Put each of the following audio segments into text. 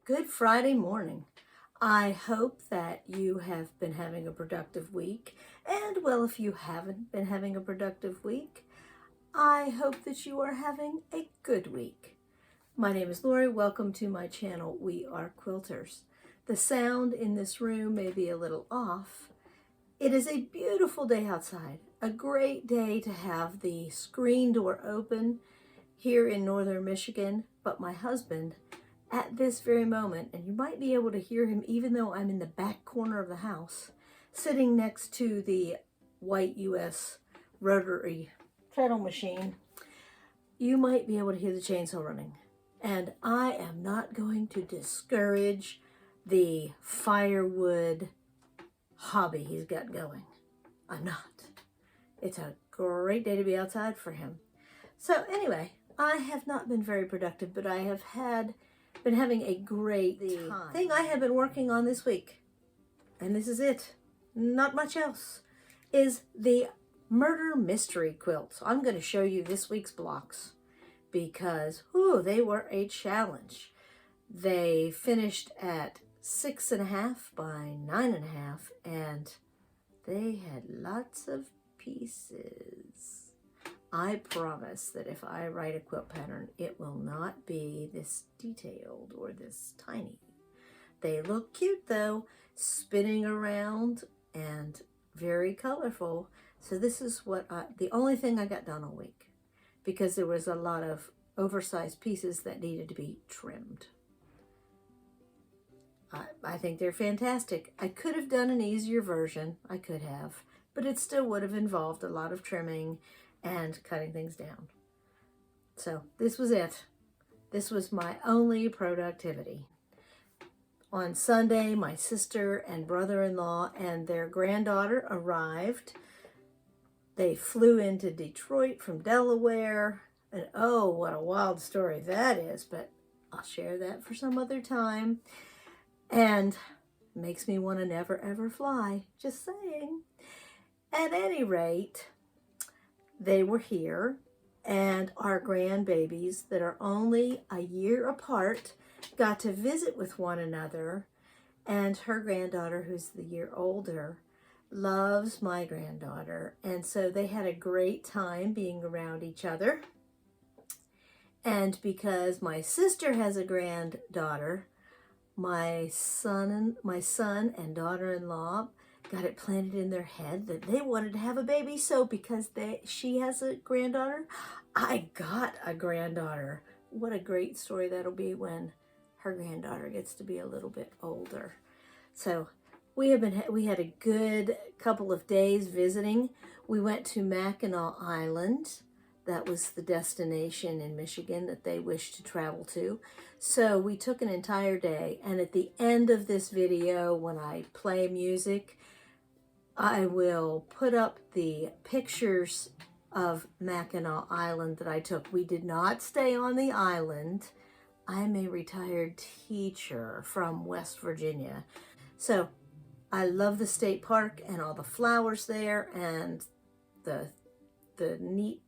Good Friday morning. I hope that you have been having a productive week. And well, if you haven't been having a productive week, I hope that you are having a good week. My name is Lorrie. Welcome to my channel. We are quilters. The sound in this room may be a little off. It is a beautiful day outside. A great day to have the screen door open here in northern Michigan, but my husband at this very moment, and you might be able to hear him even though I'm in the back corner of the house, sitting next to the white US rotary treadle machine, you might be able to hear the chainsaw running. And I am not going to discourage the firewood hobby he's got going. I'm not. It's a great day to be outside for him. So anyway, I have not been very productive, but I have been having a great time. Thing I have been working on this week, and this is it, not much else, is the murder mystery quilts. I'm going to show you this week's blocks because they were a challenge. They finished at 6.5 by 9.5, and they had lots of pieces. I promise that if I write a quilt pattern, it will not be this detailed or this tiny. They look cute though, spinning around and very colorful. So this is the only thing I got done all week, because there was a lot of oversized pieces that needed to be trimmed. I think they're fantastic. I could have done an easier version, I could have, but it still would have involved a lot of trimming and cutting things down. So this was it. This was my only productivity. On Sunday, my sister and brother-in-law and their granddaughter arrived. They flew into Detroit from Delaware. And oh, what a wild story that is, but I'll share that for some other time. And makes me want to never ever fly, just saying. At any rate, they were here, and our grandbabies that are only a year apart got to visit with one another, and her granddaughter, who's the year older, loves my granddaughter, and so they had a great time being around each other. And because my sister has a granddaughter, my son and daughter-in-law got it planted in their head that they wanted to have a baby. So because she has a granddaughter, I got a granddaughter. What a great story that'll be when her granddaughter gets to be a little bit older. So we had a good couple of days visiting. We went to Mackinac Island. That was the destination in Michigan that they wished to travel to. So we took an entire day, and at the end of this video, when I play music, I will put up the pictures of Mackinac Island that I took. We did not stay on the island. I'm a retired teacher from West Virginia. So I love the state park and all the flowers there and the neat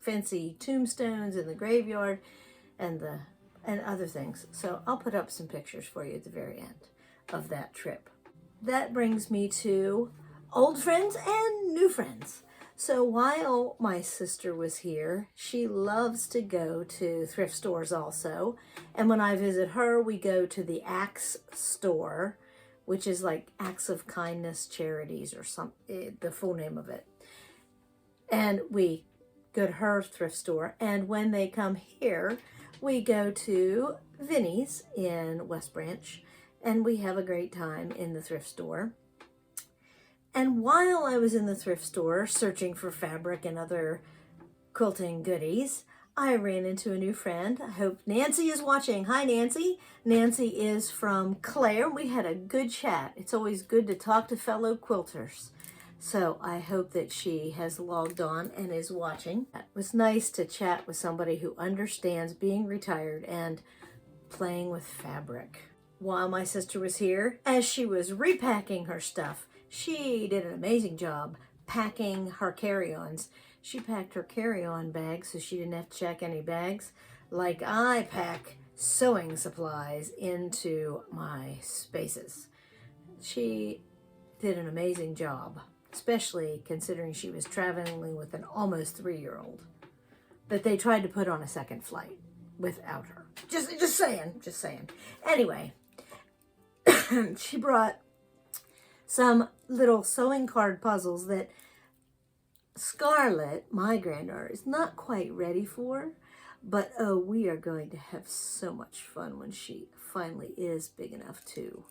fancy tombstones in the graveyard and other things. So I'll put up some pictures for you at the very end of that trip. That brings me to old friends and new friends. So while my sister was here, she loves to go to thrift stores also. And when I visit her, we go to the Axe store, which is like Acts of Kindness Charities or the full name of it. And we go to her thrift store. And when they come here, we go to Vinnie's in West Branch, and we have a great time in the thrift store. And while I was in the thrift store searching for fabric and other quilting goodies, I ran into a new friend. I hope Nancy is watching. Hi, Nancy. Nancy is from Clare. We had a good chat. It's always good to talk to fellow quilters. So I hope that she has logged on and is watching. It was nice to chat with somebody who understands being retired and playing with fabric. While my sister was here, as she was repacking her stuff, she did an amazing job packing her carry-ons. She packed her carry-on bags so she didn't have to check any bags, like I pack sewing supplies into my spaces. She did an amazing job, especially considering she was traveling with an almost 3-year-old. But they tried to put on a second flight without her. Just saying. Anyway, she brought some little sewing card puzzles that Scarlett, my granddaughter, is not quite ready for. But oh, we are going to have so much fun when she finally is big enough to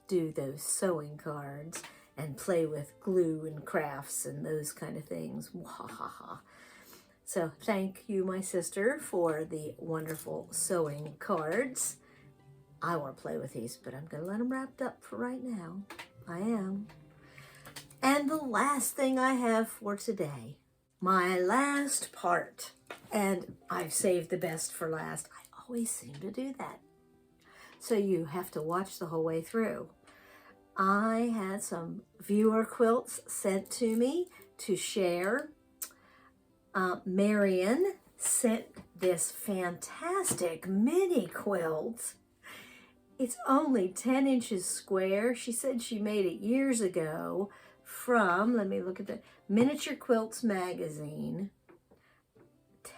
do those sewing cards and play with glue and crafts and those kind of things. Wahaha. So thank you, my sister, for the wonderful sewing cards. I want to play with these, but I'm going to let them wrapped up for right now. I am. And the last thing I have for today, my last part. And I've saved the best for last. I always seem to do that. So you have to watch the whole way through. I had some viewer quilts sent to me to share. Marion sent this fantastic mini quilt. It's only 10 inches square. She said she made it years ago from, let me look at the Miniature Quilts magazine.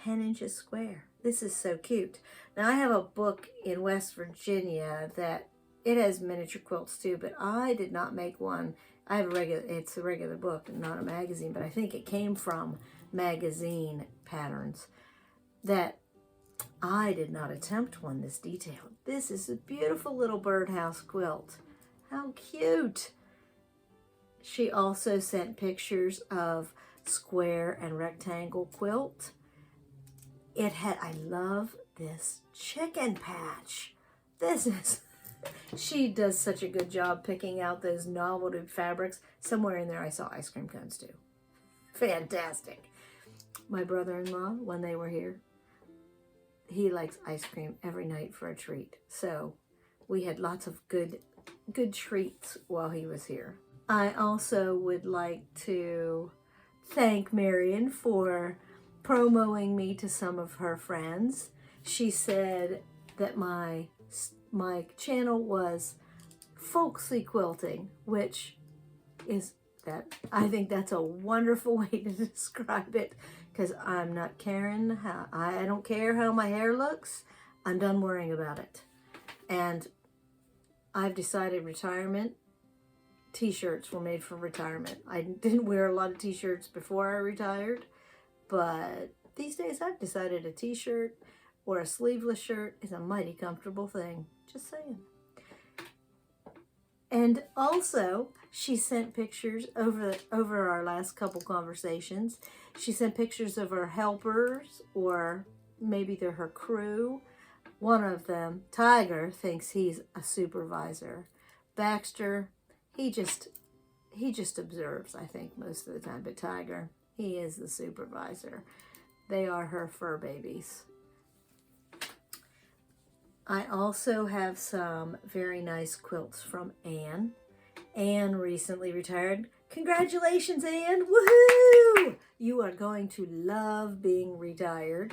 10 inches square. This is so cute. Now I have a book in West Virginia that it has miniature quilts too, but I did not make one. I have it's a regular book, not a magazine, but I think it came from magazine patterns that I did not attempt one this detailed. This is a beautiful little birdhouse quilt. How cute. She also sent pictures of square and rectangle quilt. I love this chicken patch. She does such a good job picking out those novelty fabrics. Somewhere in there I saw ice cream cones too. Fantastic. My brother-in-law, when they were here, he likes ice cream every night for a treat. So we had lots of good treats while he was here. I also would like to thank Marion for promoting me to some of her friends. She said that my channel was folksy quilting, which is that I think that's a wonderful way to describe it, because I'm not caring I don't care how my hair looks. I'm done worrying about it. And I've decided retirement t-shirts were made for retirement. I didn't wear a lot of t-shirts before I retired, but these days I've decided a t-shirt or a sleeveless shirt is a mighty comfortable thing. Just saying. And also, she sent pictures over our last couple conversations. She sent pictures of her helpers, or maybe they're her crew. One of them, Tiger, thinks he's a supervisor. Baxter, he just observes, I think, most of the time. But Tiger, he is the supervisor. They are her fur babies. I also have some very nice quilts from Anne. Anne recently retired. Congratulations, Anne! Woohoo! You are going to love being retired.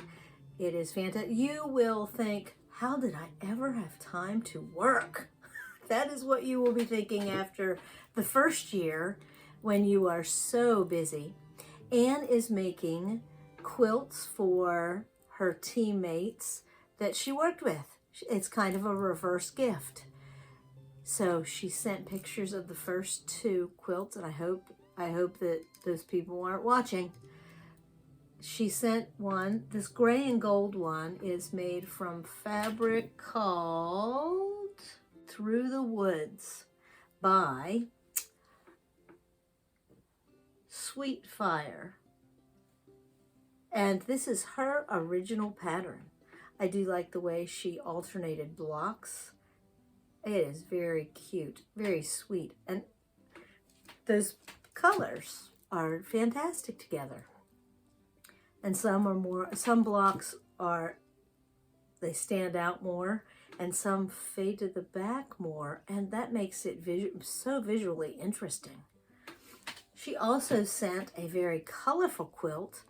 It is fantastic. You will think, how did I ever have time to work? That is what you will be thinking after the first year when you are so busy. Anne is making quilts for her teammates that she worked with. It's kind of a reverse gift. So she sent pictures of the first 2 quilts, and I hope that those people aren't watching. She sent one. This gray and gold one is made from fabric called Through the Woods by Sweet Fire. And this is her original pattern. I do like the way she alternated blocks. It is very cute, very sweet. And those colors are fantastic together. And some blocks they stand out more, and some fade to the back more, and that makes it so visually interesting. She also sent a very colorful quilt.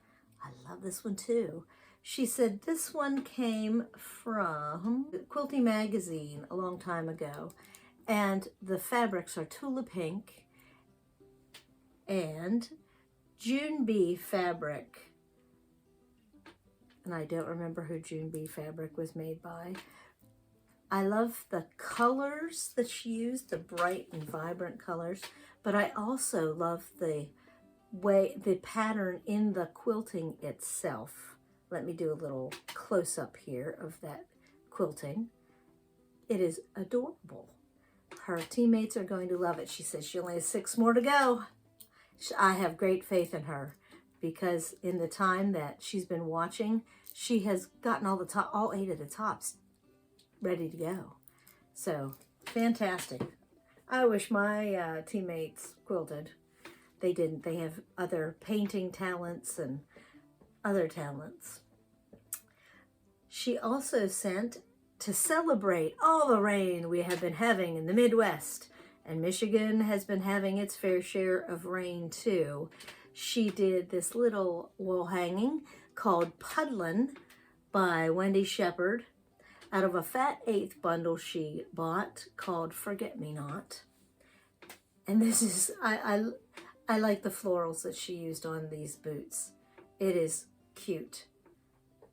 I love this one too. She said this one came from Quilty magazine a long time ago, and the fabrics are Tula Pink and June Bee fabric. And I don't remember who June Bee fabric was made by. I love the colors that she used, the bright and vibrant colors, but I also love the pattern in the quilting itself. Let me do a little close-up here of that quilting. It is adorable. Her teammates are going to love it. She says she only has 6 more to go. I have great faith in her because in the time that she's been watching, she has gotten all 8 of the tops ready to go. So, fantastic. I wish my teammates quilted. They didn't. They have other painting talents and other talents. She also sent, to celebrate all the rain we have been having in the Midwest, and Michigan has been having its fair share of rain too. She did this little wall hanging called Puddlin' by Wendy Shepherd out of a fat 1/8 bundle she bought called Forget Me Not. And this is, I like the florals that she used on these boots. It is cute,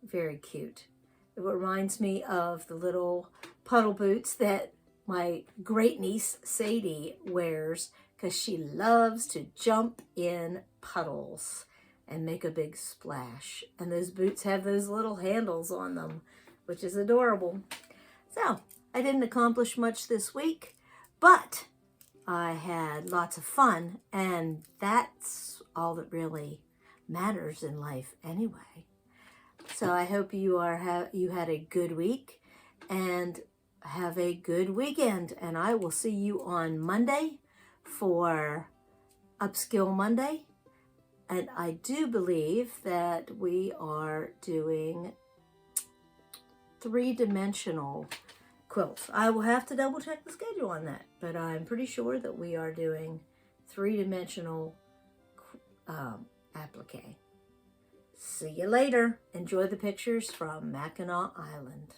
very cute. It reminds me of the little puddle boots that my great niece Sadie wears because she loves to jump in puddles and make a big splash. And those boots have those little handles on them, which is adorable. So, I didn't accomplish much this week, but I had lots of fun, and that's all that really matters in life anyway. So I hope you had a good week and have a good weekend, and I will see you on Monday for Upskill Monday. And I do believe that we are doing 3-dimensional quilts. I will have to double check the schedule on that, but I'm pretty sure that we are doing 3-dimensional applique. See you later. Enjoy the pictures from Mackinac Island.